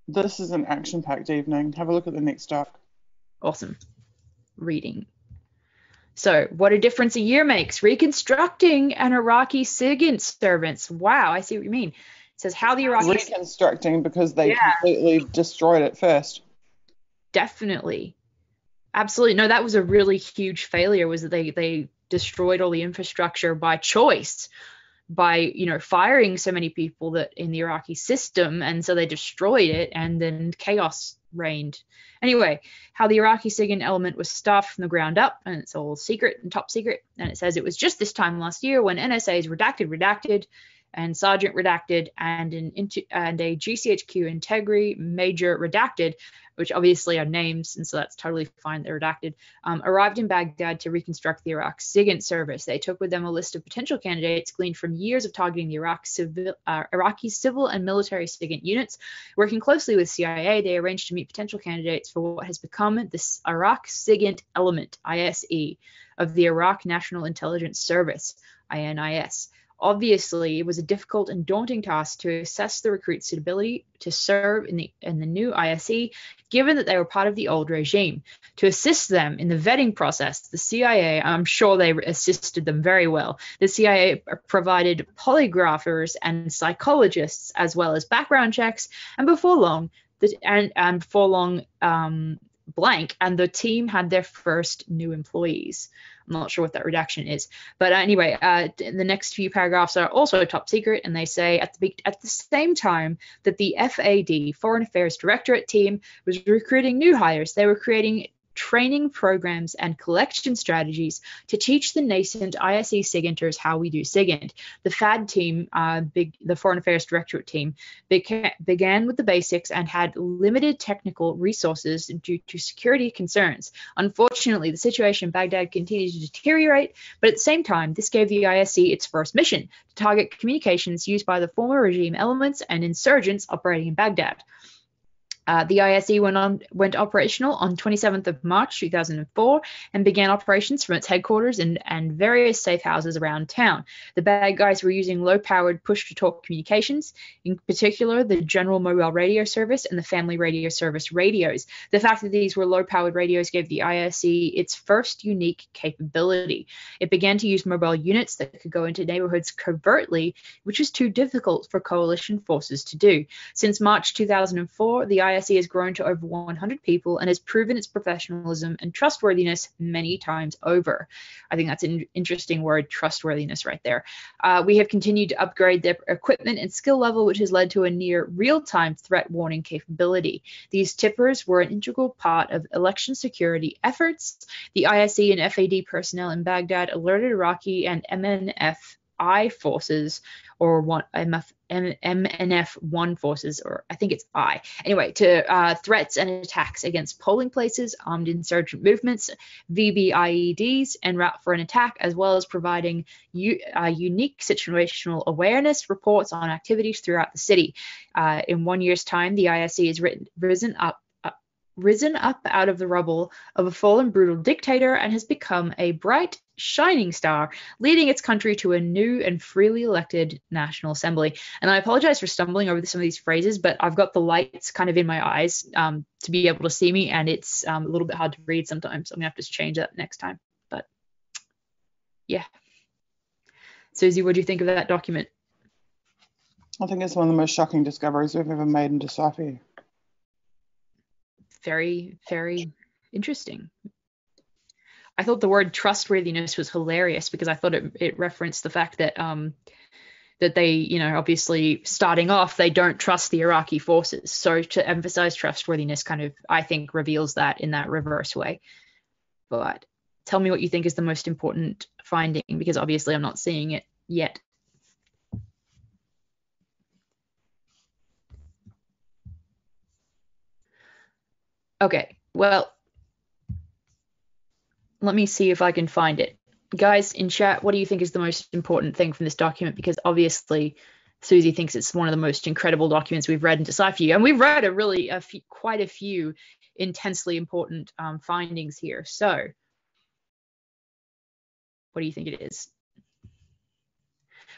This is an action-packed evening. Have a look at the next doc. Awesome. Reading. So, what a difference a year makes. Reconstructing an Iraqi SIGINT servants. Wow, I see what you mean. It says how the Iraqis. Reconstructing because they Yeah, completely destroyed it first. definitely. Absolutely. No, that was a really huge failure, was that they destroyed all the infrastructure by choice, by, firing so many people that in the Iraqi system, and so they destroyed it, and then chaos reigned. Anyway, how the Iraqi SIGINT element was staffed from the ground up, and it's all secret and top secret. And it says it was just this time last year when NSA's redacted, and Sergeant redacted, and a GCHQ Integri Major redacted, which obviously are names, and so that's totally fine. They're redacted. Arrived in Baghdad to reconstruct the Iraq SIGINT service. They took with them a list of potential candidates gleaned from years of targeting the Iraqi civil and military SIGINT units. Working closely with CIA, they arranged to meet potential candidates for what has become this Iraq SIGINT element, ISE, of the Iraq National Intelligence Service, INIS. Obviously, it was a difficult and daunting task to assess the recruits' suitability to serve in the new ISE, given that they were part of the old regime. To assist them in the vetting process, the CIA, I'm sure they assisted them very well. The CIA provided polygraphers and psychologists, as well as background checks, and before long, blank, and the team had their first new employees. I'm not sure what that redaction is, but anyway, the next few paragraphs are also top secret, and they say at the same time that the FAD, Foreign Affairs Directorate team, was recruiting new hires, they were creating training programs and collection strategies to teach the nascent ISE SIGINTers how we do SIGINT. The FAD team, the Foreign Affairs Directorate team, began with the basics and had limited technical resources due to security concerns. Unfortunately, the situation in Baghdad continued to deteriorate, but at the same time, this gave the ISE its first mission, to target communications used by the former regime elements and insurgents operating in Baghdad. The ISE went operational on 27th of March 2004 and began operations from its headquarters and various safe houses around town. The bad guys were using low-powered push-to-talk communications, in particular the General Mobile Radio Service and the Family Radio Service radios. The fact that these were low-powered radios gave the ISE its first unique capability. It began to use mobile units that could go into neighborhoods covertly, which was too difficult for coalition forces to do. Since March 2004, the ISE has grown to over 100 people and has proven its professionalism and trustworthiness many times over. I think that's an interesting word, trustworthiness, right there. We have continued to upgrade their equipment and skill level, which has led to a near real-time threat warning capability. These tippers were an integral part of election security efforts. The ISE and FAD personnel in Baghdad alerted Iraqi and MNF-I forces, or MNF-1 forces, or I think it's I. Anyway, to threats and attacks against polling places, armed insurgent movements, VBIEDs, en route for an attack, as well as providing unique situational awareness reports on activities throughout the city. In 1 year's time, the ISE has risen up out of the rubble of a fallen brutal dictator and has become a bright, shining star, leading its country to a new and freely elected National Assembly. And I apologize for stumbling over some of these phrases, but I've got the lights kind of in my eyes to be able to see me, and it's a little bit hard to read sometimes. I'm going to have to change that next time. But yeah. Susie, what do you think of that document? I think it's one of the most shocking discoveries we've ever made in Decipher. Very, very interesting. I thought the word trustworthiness was hilarious because I thought it referenced the fact that that they, obviously starting off, they don't trust the Iraqi forces. So to emphasize trustworthiness kind of, I think, reveals that in that reverse way. But tell me what you think is the most important finding, because obviously I'm not seeing it yet. Okay, well, let me see if I can find it. Guys in chat, what do you think is the most important thing from this document? Because obviously Susie thinks it's one of the most incredible documents we've read in Decipher, and we've read quite a few intensely important findings here. So what do you think it is?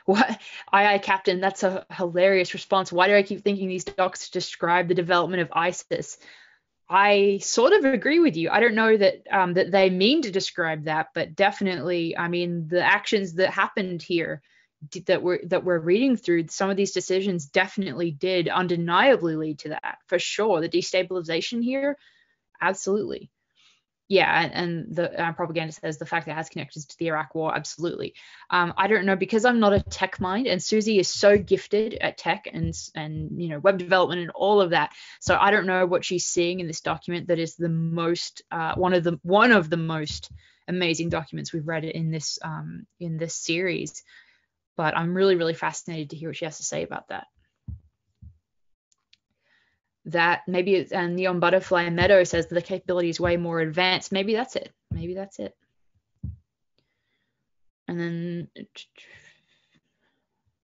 What? Aye, Captain, that's a hilarious response. Why do I keep thinking these docs describe the development of ISIS? I sort of agree with you. I don't know that that they mean to describe that, but definitely, I mean, the actions that happened here that we're reading through, some of these decisions definitely did undeniably lead to that, for sure. The destabilization here, absolutely. Yeah, and the propaganda says the fact that it has connections to the Iraq War, absolutely. I don't know, because I'm not a tech mind, and Susie is so gifted at tech and web development and all of that. So I don't know what she's seeing in this document that is the most one of the most amazing documents we've read in this series. But I'm really, really fascinated to hear what she has to say about that. That maybe it's, and Neon Butterfly Meadow says that the capability is way more advanced. Maybe that's it. Maybe that's it. And then it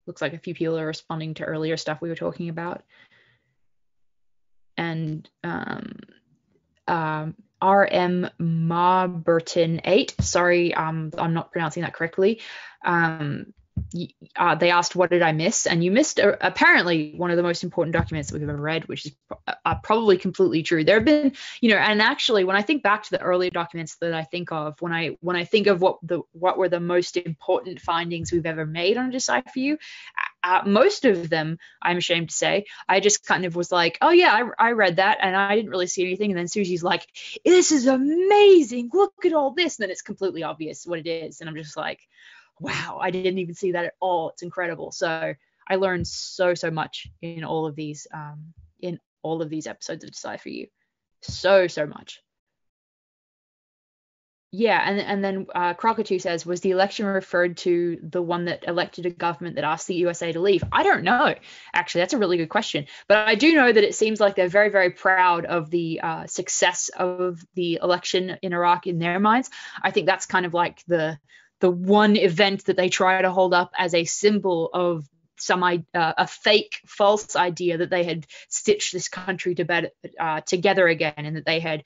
looks like a few people are responding to earlier stuff we were talking about. And RM Marburton 8, sorry, I'm not pronouncing that correctly. They asked, what did I miss? And you missed apparently one of the most important documents that we've ever read, which is probably completely true. There have been, and actually when I think back to the earlier documents that I think of, when I think of what were the most important findings we've ever made on Decipher, most of them, I'm ashamed to say, I just kind of was like, oh yeah, I read that and I didn't really see anything. And then Susie's like, this is amazing. Look at all this. And then it's completely obvious what it is. And I'm just like, wow, I didn't even see that at all. It's incredible. So I learned so much in all of these episodes of Decipher You. So much. Yeah, and then Crockett says, was the election referred to the one that elected a government that asked the USA to leave? I don't know. Actually, that's a really good question. But I do know that it seems like they're very, very proud of the success of the election in Iraq in their minds. I think that's kind of like the one event that they try to hold up as a symbol of a fake false idea that they had stitched this country together again, and that they had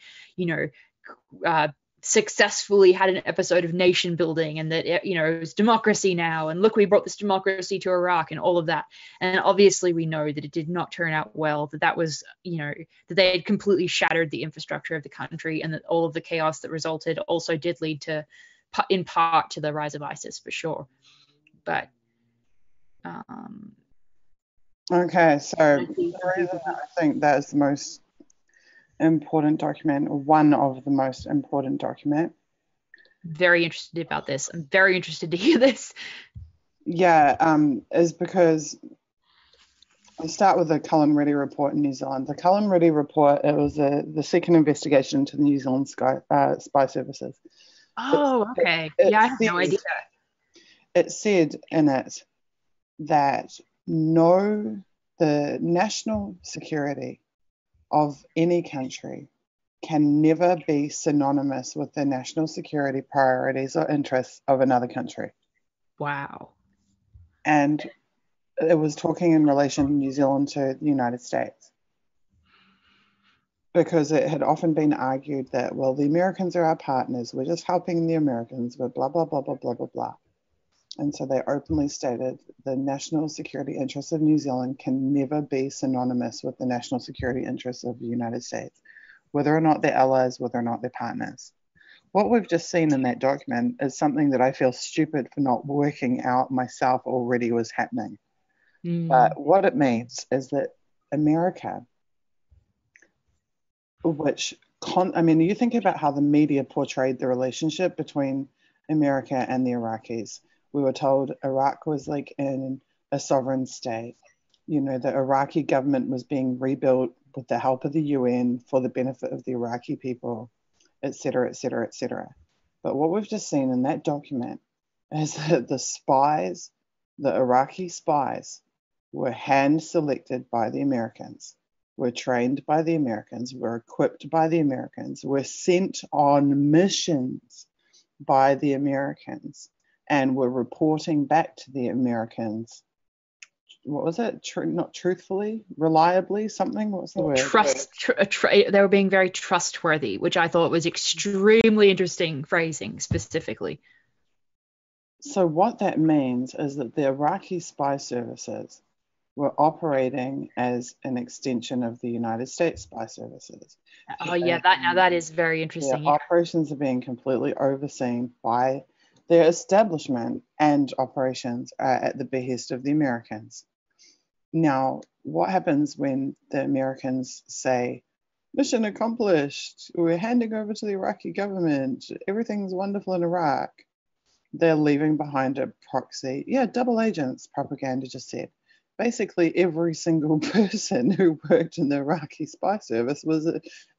successfully had an episode of nation building, and that it was democracy now, and look, we brought this democracy to Iraq and all of that. And obviously we know that it did not turn out well, that was that they had completely shattered the infrastructure of the country, and that all of the chaos that resulted also did lead to, in part, to the rise of ISIS, for sure. But okay, so the reason I think that is the most important document, or one of the most important document. Very interested about this. I'm very interested to hear this. Yeah, is because I'll start with the Cullen Reddy report in New Zealand. The Cullen Reddy report, it was the second investigation into the New Zealand spy services. Oh, okay. I have no idea. It said in it that the national security of any country can never be synonymous with the national security priorities or interests of another country. Wow. And it was talking in relation to New Zealand to the United States, because it had often been argued that, well, the Americans are our partners, we're just helping the Americans, we're blah, blah, blah, blah, blah, blah, blah. And so they openly stated the national security interests of New Zealand can never be synonymous with the national security interests of the United States, whether or not they're allies, whether or not they're partners. What we've just seen in that document is something that I feel stupid for not working out myself already was happening. But what it means is that America, you think about how the media portrayed the relationship between America and the Iraqis. We were told Iraq was like in a sovereign state. The Iraqi government was being rebuilt with the help of the UN for the benefit of the Iraqi people, et cetera, et cetera, et cetera. But what we've just seen in that document is that the Iraqi spies, were hand-selected by the Americans, were trained by the Americans, were equipped by the Americans, were sent on missions by the Americans, and were reporting back to the Americans. What was it? Not truthfully, reliably, something? What's the word? They were being very trustworthy, which I thought was extremely interesting phrasing specifically. So what that means is that the Iraqi spy services were operating as an extension of the United States spy services. Oh yeah, that is very Their interesting. Yeah. operations are being completely overseen by their establishment, and operations are at the behest of the Americans. Now, what happens when the Americans say, mission accomplished, we're handing over to the Iraqi government, everything's wonderful in Iraq? They're leaving behind a proxy. Yeah, double agents, propaganda just said. Basically, every single person who worked in the Iraqi spy service was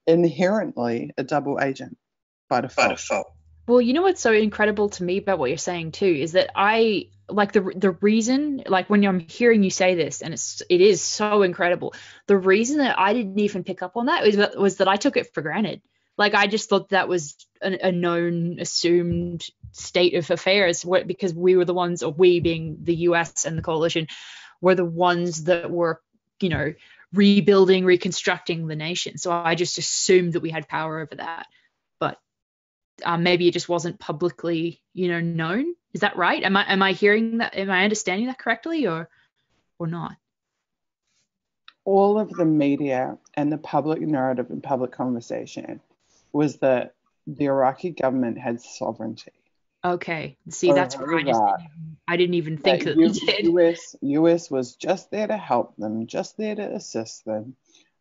inherently a double agent by default. Well, you know what's so incredible to me about what you're saying too is that I like the reason, like when I'm hearing you say this, and it is so incredible. The reason that I didn't even pick up on that was that I took it for granted. Like I just thought that was a known, assumed state of affairs, because we were the ones, or we being the US and the coalition, were the ones that were, you know, rebuilding, reconstructing the nation. So I just assumed that we had power over that. But maybe it just wasn't publicly, known. Is that right? Am I hearing that? Am I understanding that correctly, or not? All of the media and the public narrative and public conversation was that the Iraqi government had sovereignty. Okay. See, that's where I didn't even think that we did. US was just there to help them, just there to assist them.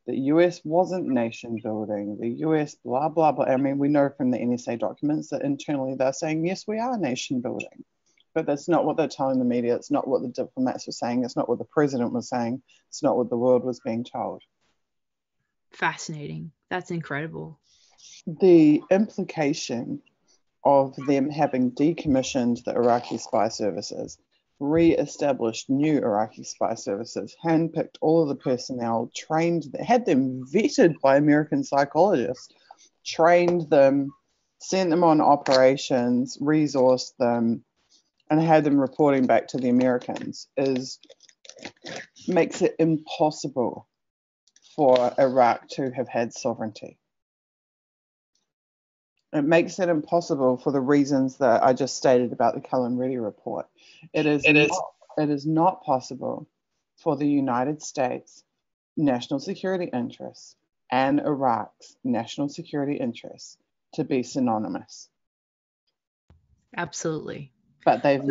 The US wasn't nation building. The US blah blah blah. I mean, we know from the NSA documents that internally they're saying, yes, we are nation building. But that's not what they're telling the media. It's not what the diplomats were saying. It's not what the president was saying. It's not what the world was being told. Fascinating. That's incredible. The implication of them having decommissioned the Iraqi spy services, re-established new Iraqi spy services, handpicked all of the personnel, trained, had them vetted by American psychologists, trained them, sent them on operations, resourced them, and had them reporting back to the Americans makes it impossible for Iraq to have had sovereignty. It makes it impossible for the reasons that I just stated about the Cullen Reddy report. It is not possible for the United States national security interests and Iraq's national security interests to be synonymous. Absolutely. But they've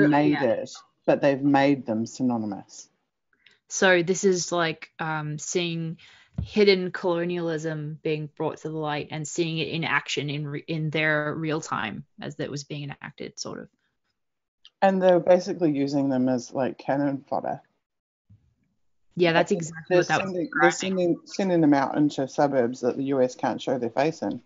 made them synonymous. So this is like seeing hidden colonialism being brought to the light and seeing it in action in their real time as that was being enacted, sort of. And they're basically using them as like cannon fodder. Yeah, that's exactly what that was. They're sending them out into suburbs that the US can't show their face in,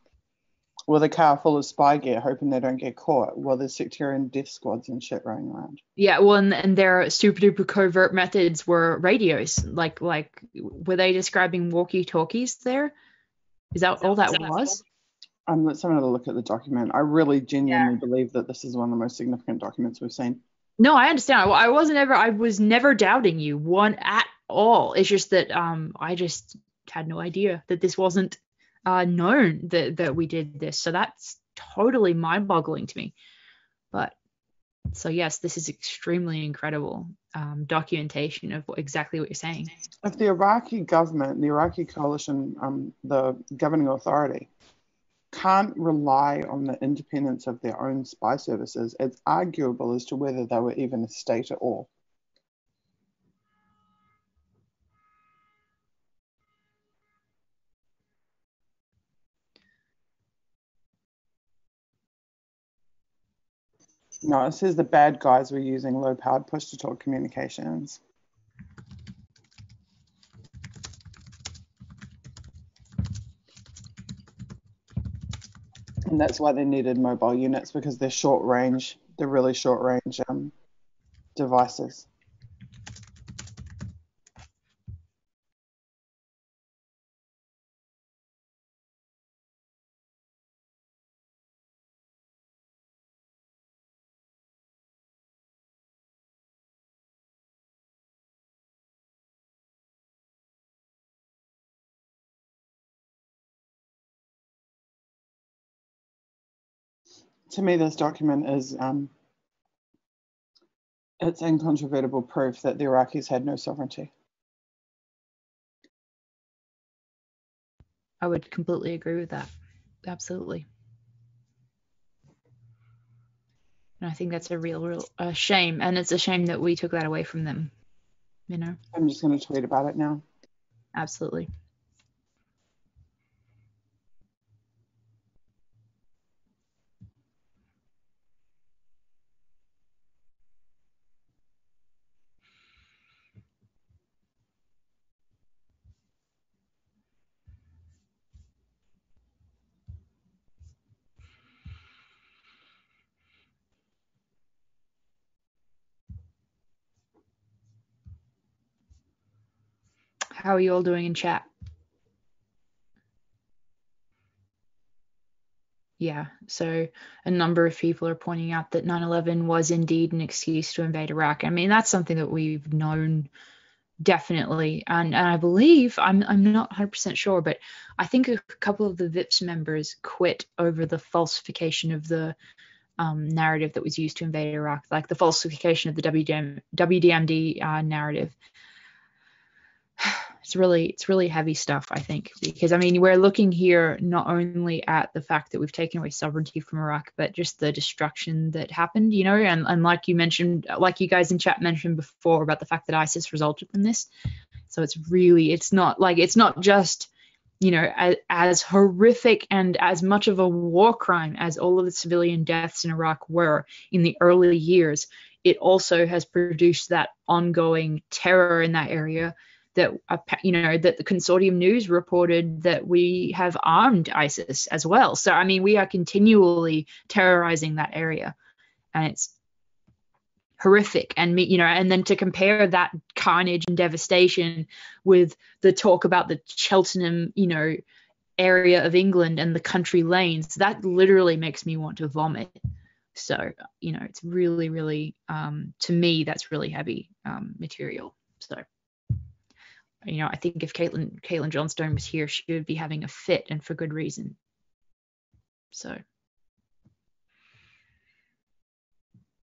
with a car full of spy gear, hoping they don't get caught, while there's sectarian death squads and shit running around. Yeah, well, and their super duper covert methods were radios. Like were they describing walkie-talkies there? Is that all that was? Let's have a look at the document. I really genuinely believe that this is one of the most significant documents we've seen. No, I understand. I was never doubting you one at all. It's just that I just had no idea that this wasn't known that we did this. So that's totally mind-boggling to me. But so yes, this is extremely incredible documentation of exactly what you're saying. If the Iraqi government, the Iraqi coalition, the governing authority, can't rely on the independence of their own spy services, it's arguable as to whether they were even a state at all. No, it says the bad guys were using low-powered push-to-talk communications. And that's why they needed mobile units, because they're short-range, they're really short-range devices. To me, this document is It's incontrovertible proof that the Iraqis had no sovereignty. I would completely agree with that. Absolutely. And I think that's a real shame. And it's a shame that we took that away from them, you know? I'm just going to tweet about it now. Absolutely. How are you all doing in chat? Yeah, so a number of people are pointing out that 9/11 was indeed an excuse to invade Iraq. I mean, that's something that we've known definitely, and I believe I'm not 100% sure, but I think a couple of the VIPS members quit over the falsification of the narrative that was used to invade Iraq, like the falsification of the WDMD narrative. It's really heavy stuff, I think, because I mean we're looking here not only at the fact that we've taken away sovereignty from Iraq, but just the destruction that happened, you know, and like you mentioned, like you guys in chat mentioned before about the fact that ISIS resulted from this. So it's not just, you know, as horrific and as much of a war crime as all of the civilian deaths in Iraq were in the early years. It also has produced that ongoing terror in that area that, you know, that the Consortium News reported that we have armed ISIS as well. So, I mean, we are continually terrorizing that area, and it's horrific. And, you know, and then to compare that carnage and devastation with the talk about the Cheltenham, you know, area of England and the country lanes, that literally makes me want to vomit. So, you know, it's really, really, to me, that's really heavy material. So, you know, I think if Caitlin Johnstone was here, she would be having a fit, and for good reason. So,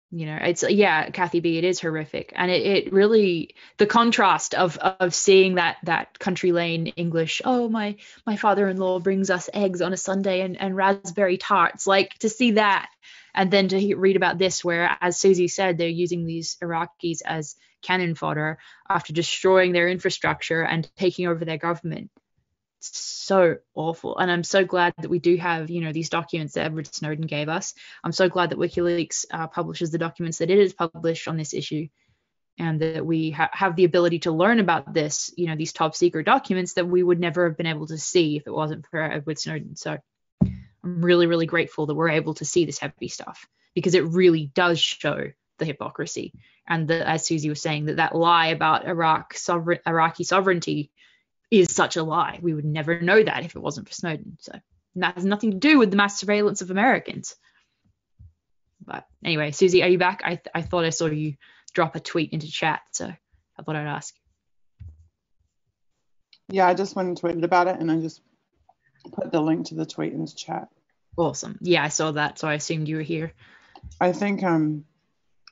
you know, it's, yeah, Kathy B, it is horrific. And it really, the contrast of seeing that country lane English, oh, my father-in-law brings us eggs on a Sunday and raspberry tarts, like to see that. And then to read about this, where, as Susie said, they're using these Iraqis as cannon fodder after destroying their infrastructure and taking over their government. It's so awful. And I'm so glad that we do have, you know, these documents that Edward Snowden gave us. I'm so glad that WikiLeaks publishes the documents that it has published on this issue, and that we have the ability to learn about this, you know, these top secret documents that we would never have been able to see if it wasn't for Edward Snowden. So I'm really, really grateful that we're able to see this heavy stuff, because it really does show the hypocrisy. And as Susie was saying, that lie about Iraqi sovereignty is such a lie. We would never know that if it wasn't for Snowden. So that has nothing to do with the mass surveillance of Americans. But anyway, Susie, are you back? I thought I saw you drop a tweet into chat, so I thought I'd ask. Yeah, I just went and tweeted about it, and I just put the link to the tweet into chat. Awesome. Yeah, I saw that, so I assumed you were here. I think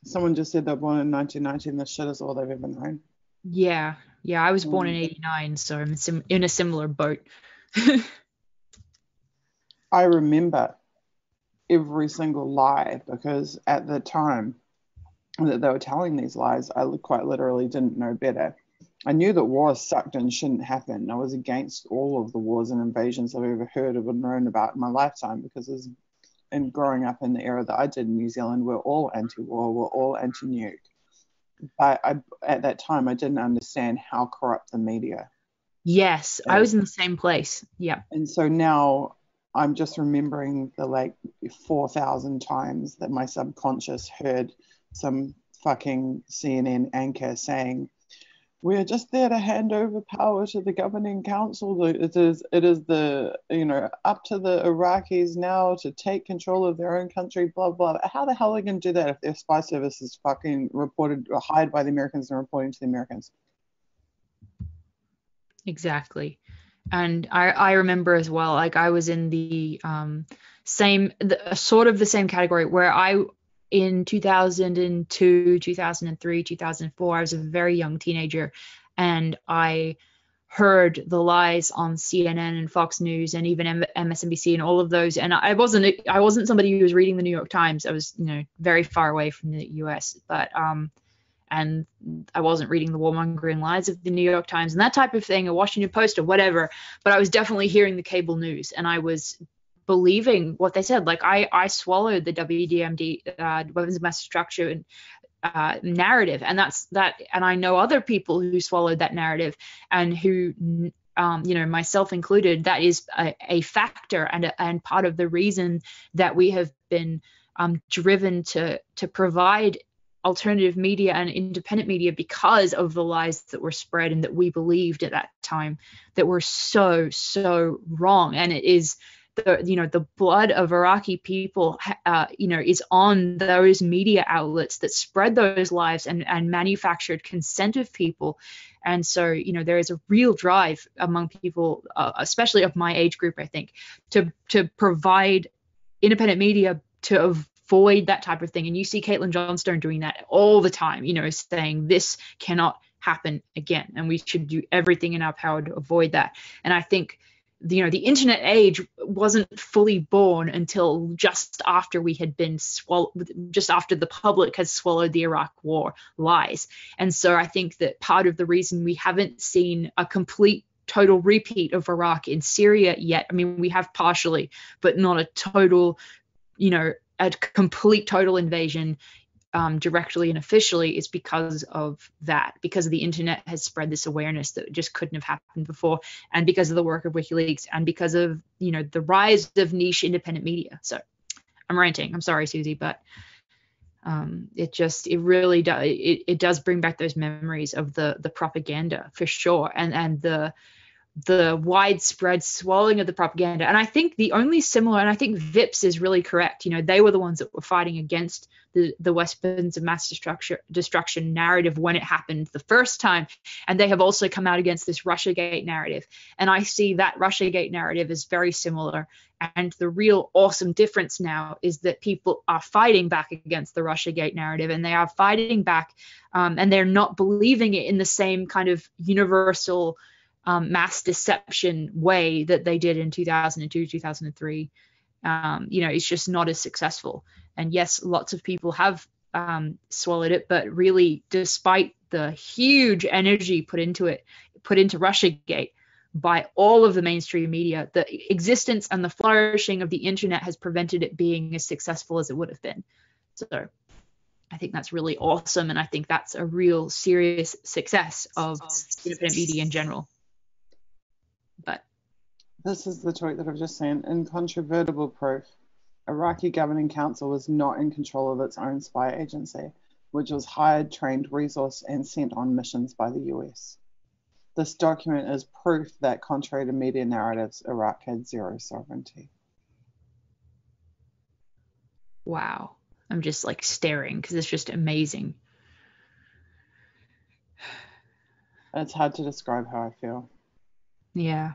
someone just said they're born in 1990, and this shit is all they've ever known. Yeah, I was born in 89, so I'm in a similar boat. I remember every single lie, because at the time that they were telling these lies, I quite literally didn't know better. I knew that wars sucked and shouldn't happen. I was against all of the wars and invasions I've ever heard of or known about in my lifetime, because in growing up in the era that I did in New Zealand, we're all anti-war, we're all anti-nuke. But at that time, I didn't understand how corrupt the media. Yes, I was in the same place. Yeah. And so now I'm just remembering the 4,000 times that my subconscious heard some fucking CNN anchor saying, "We're just there to hand over power to the governing council. It is the, you know, up to the Iraqis now to take control of their own country, blah, blah." How the hell are they going to do that if their spy service is fucking reported or hired by the Americans and reporting to the Americans? Exactly. And I remember as well, like I was in the sort of the same category where in 2002, 2003, 2004, I was a very young teenager, and I heard the lies on CNN and Fox News and even MSNBC and all of those. And I wasn't somebody who was reading the New York Times. I was, very far away from the US, but and I wasn't reading the warmongering lies of the New York Times and that type of thing, or Washington Post or whatever. But I was definitely hearing the cable news, and I was believing what they said. Like I swallowed the WDMD, weapons of mass destruction narrative, and and I know other people who swallowed that narrative, and who myself included, that is a factor and part of the reason that we have been driven to provide alternative media and independent media, because of the lies that were spread and that we believed at that time that were so wrong. And it is the blood of Iraqi people, is on those media outlets that spread those lies and manufactured consent of people. And so, there is a real drive among people, especially of my age group, I think, to provide independent media to avoid that type of thing. And you see Caitlin Johnstone doing that all the time, saying this cannot happen again, and we should do everything in our power to avoid that. And I think the internet age wasn't fully born until just after we had been just after the public had swallowed the Iraq war lies. And so I think that part of the reason we haven't seen a complete total repeat of Iraq in Syria yet, I mean, we have partially, but not a total, a complete total invasion directly and officially, is because of that, because the internet has spread this awareness that just couldn't have happened before, and because of the work of WikiLeaks, and because of the rise of niche independent media. So I'm ranting, I'm sorry, Susie, but it really does, it does bring back those memories of the propaganda, for sure, and the widespread swallowing of the propaganda. And I think the only similar, and I think Vips is really correct, they were the ones that were fighting against the weapons of mass destruction narrative when it happened the first time. And they have also come out against this Russiagate narrative. And I see that Russiagate narrative is very similar. And the real awesome difference now is that people are fighting back against the Russiagate narrative, and they are fighting back, and they're not believing it in the same kind of universal mass deception way that they did in 2002, 2003. It's just not as successful. And yes, lots of people have swallowed it, but really, despite the huge energy put into Russiagate by all of the mainstream media, the existence and the flourishing of the internet has prevented it being as successful as it would have been. So I think that's really awesome, and I think that's a real serious success of independent media in general. But this is the tweet that I've just seen. Incontrovertible proof. Iraqi governing council was not in control of its own spy agency, which was hired, trained, resourced, and sent on missions by the US. This document is proof that, contrary to media narratives, Iraq had zero sovereignty. Wow. I'm just like staring, because it's just amazing. It's hard to describe how I feel. Yeah.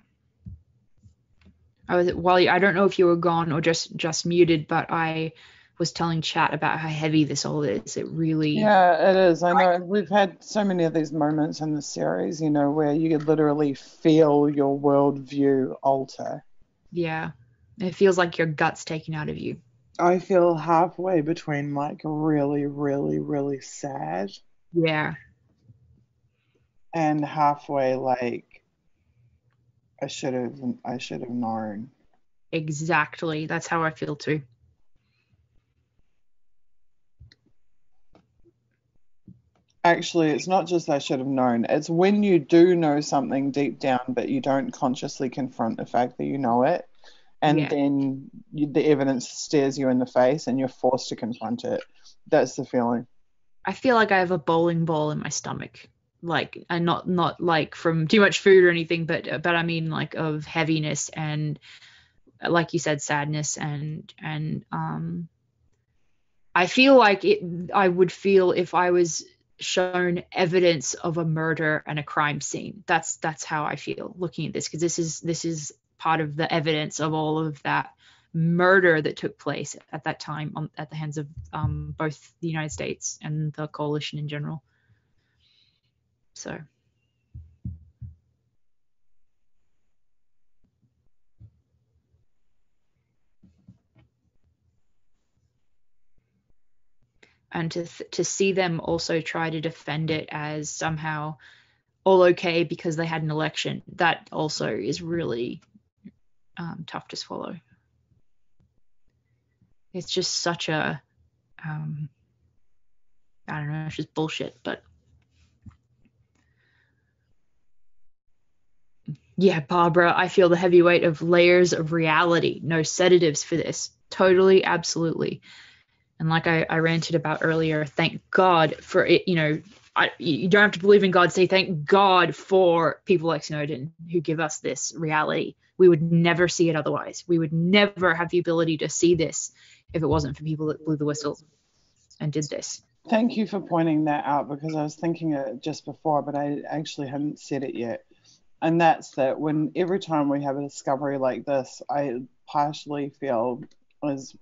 I don't know if you were gone or just muted, but I was telling chat about how heavy this all is. It really... Yeah, it is. I know we've had so many of these moments in the series, where you could literally feel your worldview alter. Yeah. It feels like your gut's taken out of you. I feel halfway between like really, really, really sad. Yeah. And halfway like I should have known. Exactly. That's how I feel too. Actually, it's not just I should have known. It's when you do know something deep down, but you don't consciously confront the fact that you know it. And then the evidence stares you in the face and you're forced to confront it. That's the feeling. I feel like I have a bowling ball in my stomach. Like, and not like from too much food or anything, but I mean like of heaviness and, like you said, sadness and I feel like I would feel if I was shown evidence of a murder and a crime scene. That's how I feel looking at this, because this is part of the evidence of all of that murder that took place at that time at the hands of both the United States and the coalition in general. So. And to see them also try to defend it as somehow all okay because they had an election, that also is really tough to swallow. It's just such a, I don't know, it's just bullshit. But yeah, Barbara, I feel the heavy weight of layers of reality. No sedatives for this. Totally, absolutely. And like I ranted about earlier, thank God for it. You know, you don't have to believe in God. Say thank God for people like Snowden who give us this reality. We would never see it otherwise. We would never have the ability to see this if it wasn't for people that blew the whistle and did this. Thank you for pointing that out, because I was thinking it just before, but I actually hadn't said it yet. And that's that every time we have a discovery like this, I partially feel, as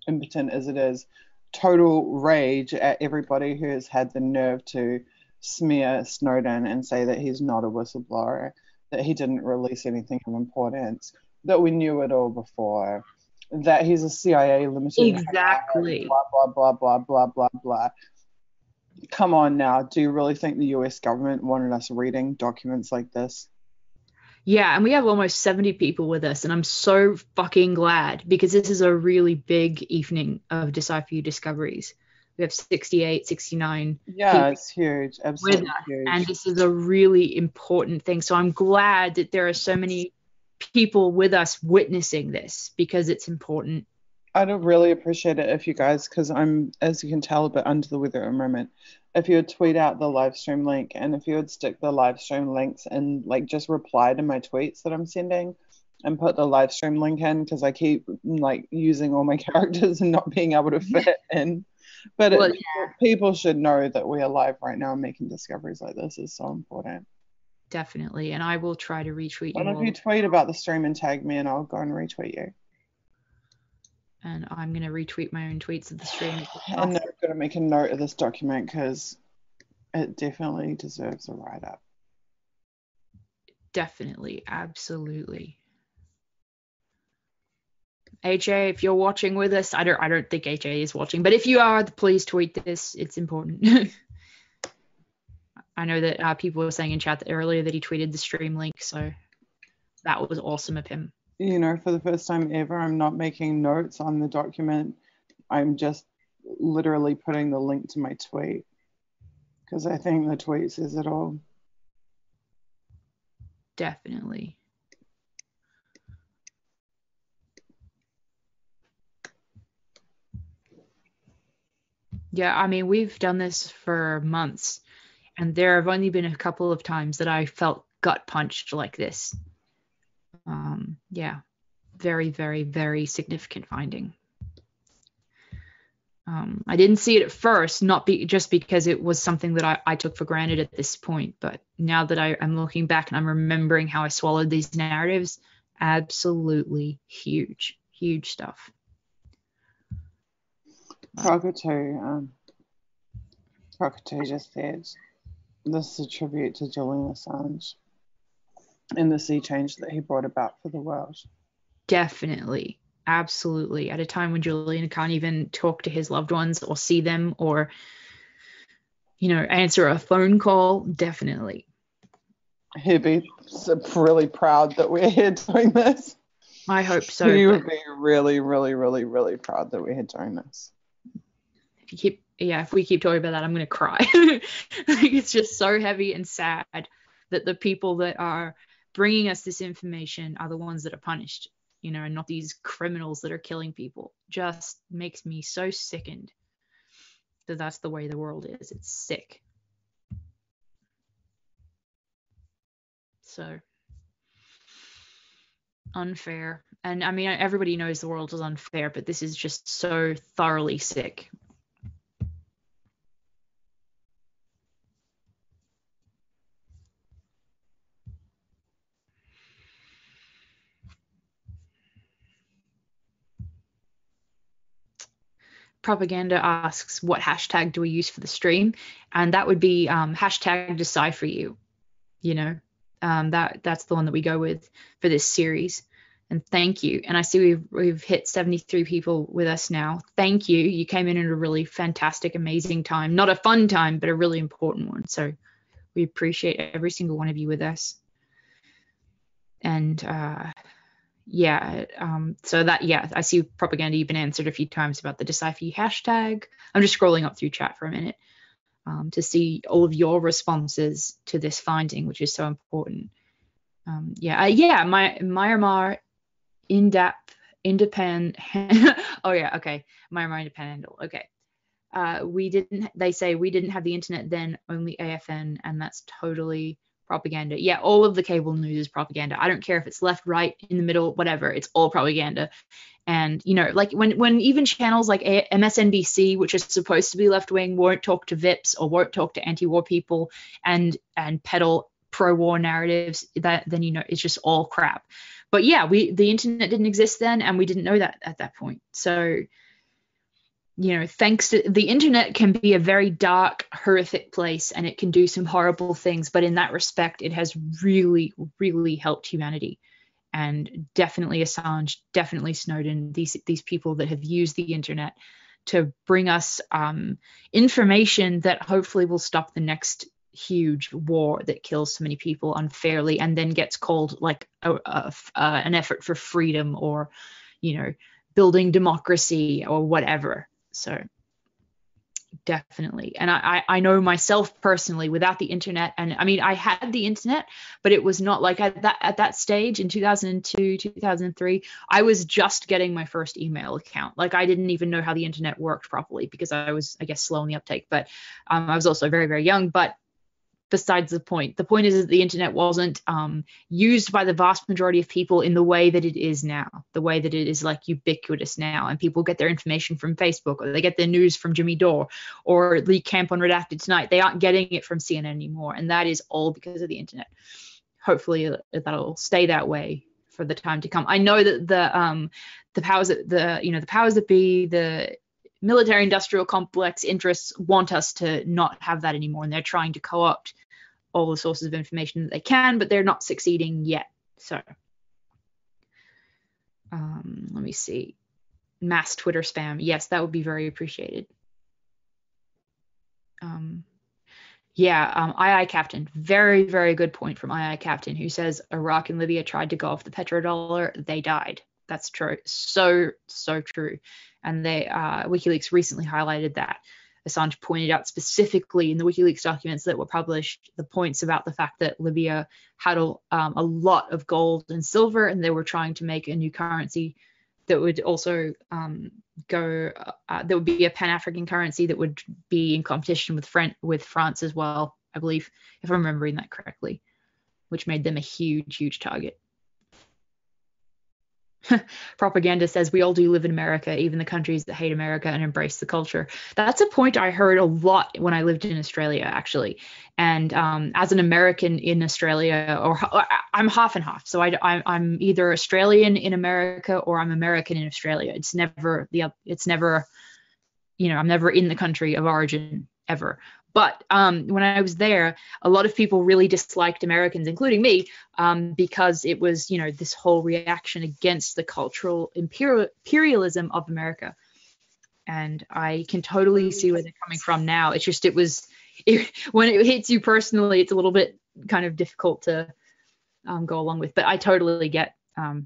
impotent as it is, total rage at everybody who has had the nerve to smear Snowden and say that he's not a whistleblower, that he didn't release anything of importance, that we knew it all before, that he's a CIA limited. Exactly. Blah, blah, blah, blah, blah, blah, blah. Come on now. Do you really think the US government wanted us reading documents like this? Yeah, and we have almost 70 people with us, and I'm so fucking glad, because this is a really big evening of Decipher discoveries. We have 68, 69 Yeah, it's huge. Absolutely huge. And this is a really important thing. So I'm glad that there are so many people with us witnessing this, because it's important. I'd really appreciate it if you guys, because I'm, as you can tell, a bit under the weather at the moment, if you would tweet out the live stream link, and if you would stick the live stream links and like just reply to my tweets that I'm sending and put the live stream link in, because I keep like using all my characters and not being able to fit in. But people should know that we are live right now, and making discoveries like this is so important. Definitely. And I will try to retweet you. Why don't you tweet about the stream and tag me, and I'll go and retweet you. And I'm going to retweet my own tweets of the stream. And I'm going to make a note of this document, because it definitely deserves a write-up. Definitely. Absolutely. AJ, if you're watching with us, I don't think AJ is watching, but if you are, please tweet this. It's important. I know that people were saying in chat that earlier that he tweeted the stream link, so that was awesome of him. You know, for the first time ever, I'm not making notes on the document. I'm just literally putting the link to my tweet, because I think the tweet says it all. Definitely. Yeah, I mean, we've done this for months, and there have only been a couple of times that I felt gut punched like this. Yeah, very, very, very significant finding. I didn't see it at first, just because it was something that I took for granted at this point. But now that I'm looking back and I'm remembering how I swallowed these narratives, absolutely huge, huge stuff. Cockatoo just said, this is a tribute to Julian Assange and the sea change that he brought about for the world. Definitely. Absolutely. At a time when Julian can't even talk to his loved ones or see them or, answer a phone call. Definitely. He'd be really proud that we're here doing this. I hope so. He would be really, really, really, really proud that we're here doing this. If we keep talking about that, I'm going to cry. It's just so heavy and sad that the people that are bringing us this information are the ones that are punished, and not these criminals that are killing people. Just makes me so sickened that that's the way the world is. It's sick. So unfair. And I mean, everybody knows the world is unfair, but this is just so thoroughly sick. Propaganda asks, what hashtag do we use for the stream? And that would be hashtag Decipher you. You know, that's the one that we go with for this series. And thank you. And I see we've hit 73 people with us now. Thank you. You came in at a really fantastic, amazing time. Not a fun time, but a really important one. So we appreciate every single one of you with us. And so that, I see Propaganda, you've been answered a few times about the Decipher you hashtag. I'm just scrolling up through chat for a minute to see all of your responses to this finding, which is so important. Myanmar independent. Oh yeah, okay. Myanmar independent. Okay. They say we didn't have the internet then, only AFN, and that's totally propaganda. Yeah, all of the cable news is propaganda. I don't care if it's left, right, in the middle, whatever. It's all propaganda. And, you know, like when even channels like MSNBC, which are supposed to be left wing, won't talk to VIPs or won't talk to anti-war people and peddle pro-war narratives, then, you know, it's just all crap. But yeah, the internet didn't exist then, and we didn't know that at that point. So, you know, thanks to the internet can be a very dark, horrific place, and it can do some horrible things. But in that respect, it has really, really helped humanity. And definitely Assange, definitely Snowden, these people that have used the internet to bring us information that hopefully will stop the next huge war that kills so many people unfairly and then gets called like an effort for freedom or, you know, building democracy or whatever. So definitely. And I know myself personally, without the internet, and I mean, I had the internet, but it was not like at that stage in 2002, 2003, I was just getting my first email account. Like I didn't even know how the internet worked properly because I was, I guess, slow in the uptake, but I was also very, very young. But besides the point is that the internet wasn't used by the vast majority of people in the way that it is now, the way that it is like ubiquitous now, and people get their information from Facebook, or they get their news from Jimmy Dore or Lee Camp on Redacted Tonight. They aren't getting it from CNN anymore, and that is all because of the internet. Hopefully that'll stay that way for the time to come. I know that the powers that be, the military industrial complex interests want us to not have that anymore, and they're trying to co-opt all the sources of information that they can, but they're not succeeding yet. So let me see. Mass Twitter spam. Yes, that would be very appreciated. II Captain. Very, very good point from II Captain, who says Iraq and Libya tried to go off the petrodollar. They died. That's true. So true. And WikiLeaks recently highlighted that. Assange pointed out specifically in the WikiLeaks documents that were published the points about the fact that Libya had a lot of gold and silver, and they were trying to make a new currency that would also that would be a Pan-African currency that would be in competition with France as well, I believe, if I'm remembering that correctly, which made them a huge, huge target. Propaganda says we all do live in America, even the countries that hate America and embrace the culture. That's a point I heard a lot when I lived in Australia, actually. And as an American in Australia, or I'm half and half, so I'm either Australian in America or I'm American in Australia. It's never, you know, I'm never in the country of origin ever. But when I was there, a lot of people really disliked Americans, including me, because it was, you know, this whole reaction against the cultural imperialism of America. And I can totally see where they're coming from now. It's just when it hits you personally, it's a little bit kind of difficult to go along with. But I totally get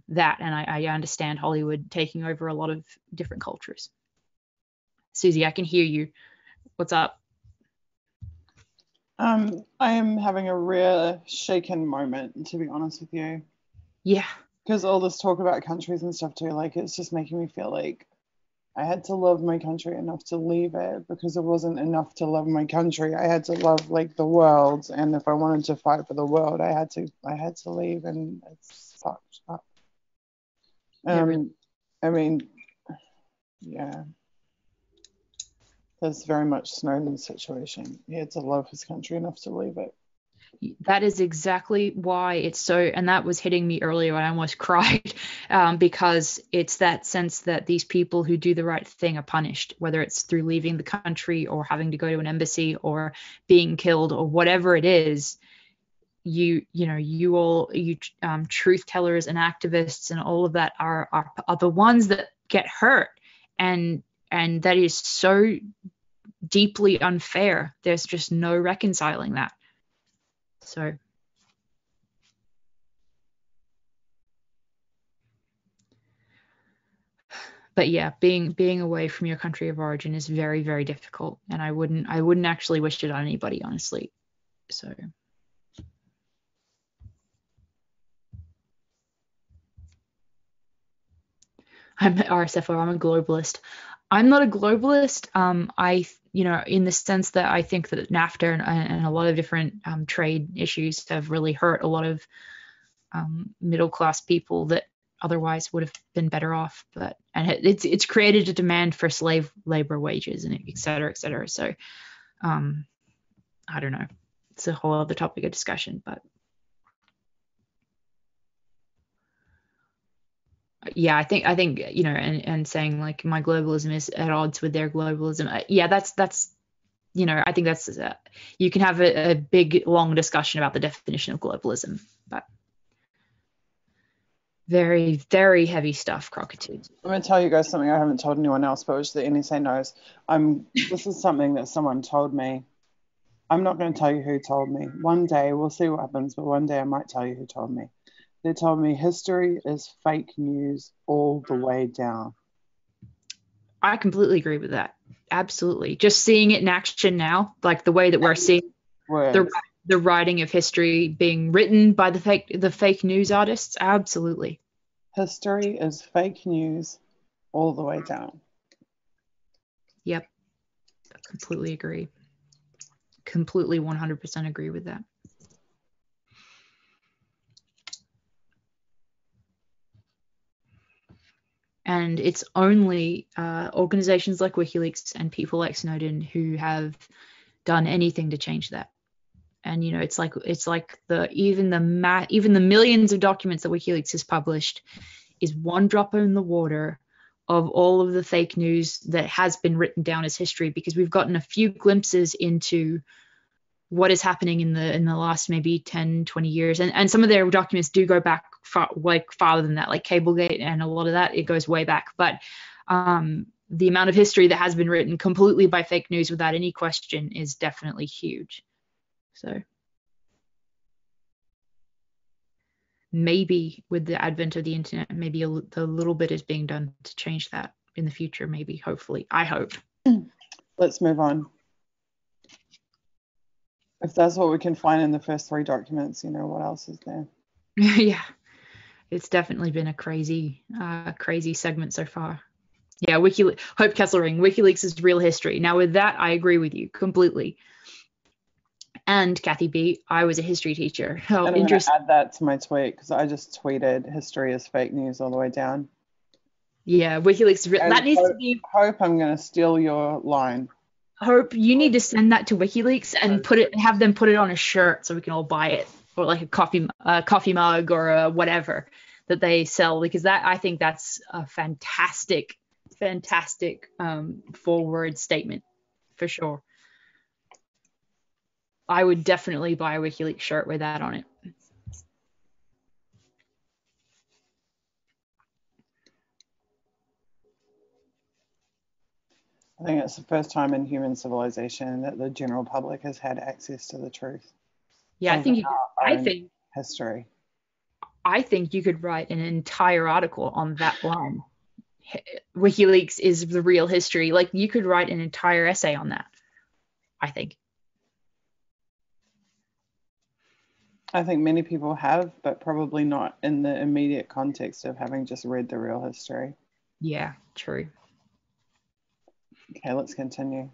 that. And I understand Hollywood taking over a lot of different cultures. Susie, I can hear you. What's up? I am having a rare shaken moment, to be honest with you. Yeah. Because all this talk about countries and stuff too, like it's just making me feel like I had to love my country enough to leave it, because it wasn't enough to love my country. I had to love like the world, and if I wanted to fight for the world, I had to leave, and it's fucked up. I mean, yeah. That's very much Snowden's situation. He had to love his country enough to leave it. That is exactly why it's so, and that was hitting me earlier when I almost cried, because it's that sense that these people who do the right thing are punished, whether it's through leaving the country or having to go to an embassy or being killed or whatever it is. Truth tellers and activists and all of that are the ones that get hurt, and that is so deeply unfair. There's just no reconciling that. So but yeah, being away from your country of origin is very, very difficult, and I wouldn't actually wish it on anybody, honestly. So I'm RSFO, I'm a globalist. I'm not a globalist. In the sense that I think that NAFTA and a lot of different trade issues have really hurt a lot of middle class people that otherwise would have been better off. And it's created a demand for slave labor wages and et cetera, et cetera. So I don't know. It's a whole other topic of discussion, but yeah, I think and saying like my globalism is at odds with their globalism. Yeah, that's I think that's you can have a big long discussion about the definition of globalism, but very, very heavy stuff, Crockett. I'm going to tell you guys something I haven't told anyone else, but which the NSA knows. This is something that someone told me. I'm not going to tell you who told me. One day, we'll see what happens, but one day I might tell you who told me. They told me history is fake news all the way down. I completely agree with that. Absolutely. Just seeing it in action now, like the way that we're seeing the writing of history being written by the fake news artists. Absolutely. History is fake news all the way down. Yep. Completely agree. Completely 100% agree with that. And it's only organizations like WikiLeaks and people like Snowden who have done anything to change that. And it's like even the millions of documents that WikiLeaks has published is one drop in the water of all of the fake news that has been written down as history, because we've gotten a few glimpses into what is happening in the last maybe 10, 20 years. And some of their documents do go back farther than that, like Cablegate and a lot of that, it goes way back. But the amount of history that has been written completely by fake news without any question is definitely huge. So maybe with the advent of the internet, maybe a little bit is being done to change that in the future, maybe, hopefully. I hope. Let's move on. If that's what we can find in the first 3 documents, what else is there? Yeah, it's definitely been a crazy segment so far. Yeah, Hope Kesselring, WikiLeaks is real history. Now with that, I agree with you completely. And Kathy B, I was a history teacher. Oh, and I'm going to add that to my tweet, because I just tweeted history is fake news all the way down. Yeah, WikiLeaks. That needs to be. Hope I'm going to steal your line. Hope you need to send that to WikiLeaks and have them put it on a shirt so we can all buy it, or like a coffee mug or whatever that they sell, because I think that's a fantastic forward statement for sure. I would definitely buy a WikiLeaks shirt with that on it. I think it's the first time in human civilization that the general public has had access to the truth. Yeah, I think history. I think you could write an entire article on that line. WikiLeaks is the real history. Like, you could write an entire essay on that, I think. I think many people have, but probably not in the immediate context of having just read the real history. Yeah, true. Okay, let's continue.